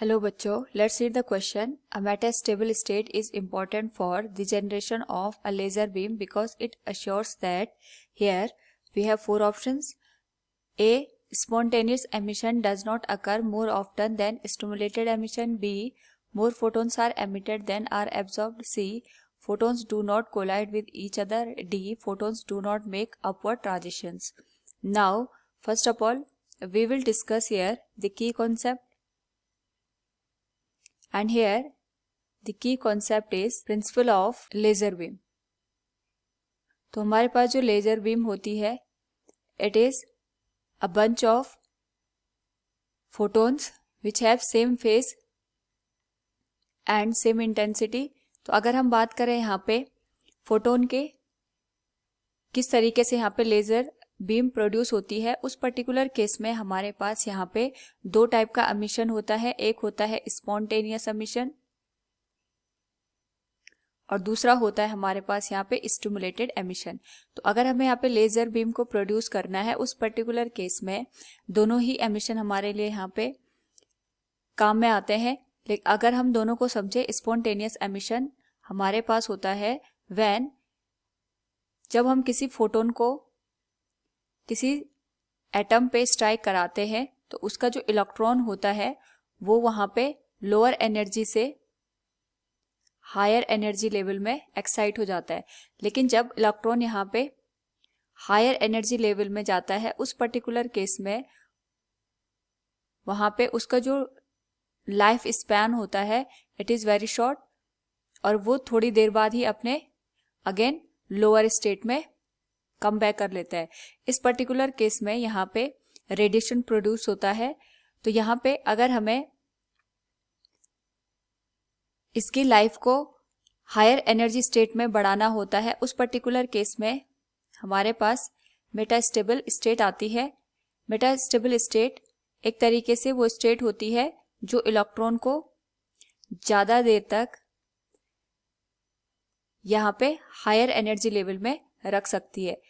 Hello बच्चों, let's read the question. A metastable state is important for the generation of a laser beam because it assures that here we have four options. A. Spontaneous emission does not occur more often than stimulated emission. B. More photons are emitted than are absorbed. C. Photons do not collide with each other. D. Photons do not make upward transitions. Now, first of all, we will discuss here the key concept. And here the key concept is principle of laser beam. तो हमारे पास जो laser beam होती है it is a bunch of photons which have same phase and same intensity. तो अगर हम बात करें यहाँ पे फोटोन के किस तरीके से यहाँ पे लेजर बीम प्रोड्यूस होती है, उस पर्टिकुलर केस में हमारे पास यहाँ पे दो टाइप का एमिशन होता है. एक होता है स्पॉन्टेनियस एमिशन और दूसरा होता है हमारे पास यहाँ पे स्टिमुलेटेड एमिशन. तो अगर हमें यहाँ पे लेजर बीम को प्रोड्यूस करना है, उस पर्टिकुलर केस में दोनों ही एमिशन हमारे लिए यहाँ पे काम में आते हैं. लेकिन अगर हम दोनों को समझे, स्पॉन्टेनियस एमिशन हमारे पास होता है जब हम किसी फोटोन को किसी एटम पे स्ट्राइक कराते हैं तो उसका जो इलेक्ट्रॉन होता है वो वहां पे लोअर एनर्जी से हायर एनर्जी लेवल में एक्साइट हो जाता है. लेकिन जब इलेक्ट्रॉन यहाँ पे हायर एनर्जी लेवल में जाता है, उस पर्टिकुलर केस में वहां पे उसका जो लाइफ स्पैन होता है इट इज वेरी शॉर्ट और वो थोड़ी देर बाद ही अपने अगेन लोअर स्टेट में कम बैक कर लेता है. इस पर्टिकुलर केस में यहाँ पे रेडिएशन प्रोड्यूस होता है. तो यहाँ पे अगर हमें इसकी लाइफ को हायर एनर्जी स्टेट में बढ़ाना होता है, उस पर्टिकुलर केस में हमारे पास मेटास्टेबल स्टेट आती है. मेटास्टेबल स्टेट एक तरीके से वो स्टेट होती है जो इलेक्ट्रॉन को ज़्यादा देर तक यहाँ पे हायर एनर्जी लेवल में रख सकती है.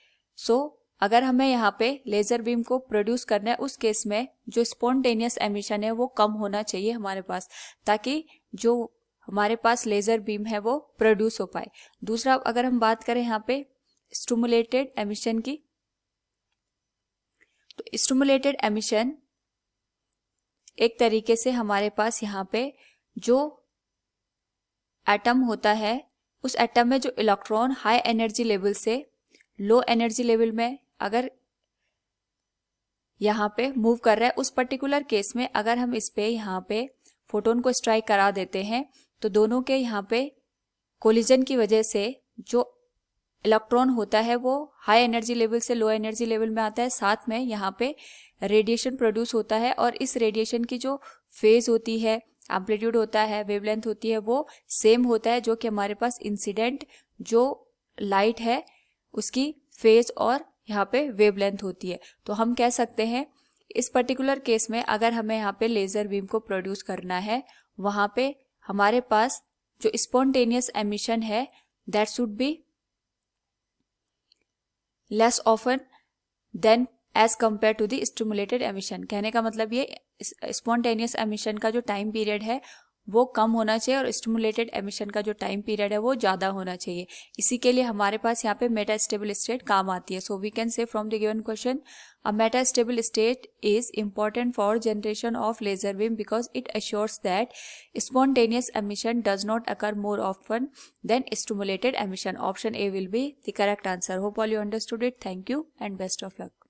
अगर हमें यहाँ पे लेजर बीम को प्रोड्यूस करना है, उस केस में जो स्पॉन्टेनियस एमिशन है वो कम होना चाहिए हमारे पास, ताकि जो हमारे पास लेजर बीम है वो प्रोड्यूस हो पाए. दूसरा, अगर हम बात करें यहाँ पे स्टिमुलेटेड एमिशन की, तो स्टिमुलेटेड एमिशन एक तरीके से हमारे पास यहाँ पे जो एटम होता है, उस एटम में जो इलेक्ट्रॉन हाई एनर्जी लेवल से लो एनर्जी लेवल में अगर यहाँ पे मूव कर रहा है, उस पर्टिकुलर केस में अगर हम इस पे यहाँ पे फोटोन को स्ट्राइक करा देते हैं तो दोनों के यहाँ पे कोलिजन की वजह से जो इलेक्ट्रॉन होता है वो हाई एनर्जी लेवल से लो एनर्जी लेवल में आता है. साथ में यहाँ पे रेडिएशन प्रोड्यूस होता है और इस रेडिएशन की जो फेज होती है, एम्पलीट्यूड होता है, वेवलेंथ होती है, वो सेम होता है जो कि हमारे पास इंसिडेंट जो लाइट है उसकी फेज और यहाँ पे वेवलेंथ होती है. तो हम कह सकते हैं इस पर्टिकुलर केस में अगर हमें यहाँ पे लेजर बीम को प्रोड्यूस करना है, वहाँ पे हमारे पास जो स्पॉन्टेनियस एमिशन है that should be less often than as compare to the stimulated emission. कहने का मतलब ये स्पॉन्टेनियस एमिशन का जो टाइम पीरियड है वो कम होना चाहिए और स्टिमुलेटेड एमिशन का जो टाइम पीरियड है वो ज़्यादा होना चाहिए. इसी के लिए हमारे पास यहाँ पे मेटास्टेबल स्टेट काम आती है. So we can say from the given question, a metastable state is important for generation of laser beam because it assures that spontaneous emission does not occur more often than stimulated emission. Option A will be the correct answer. Hope all you understood it. Thank you and best of luck.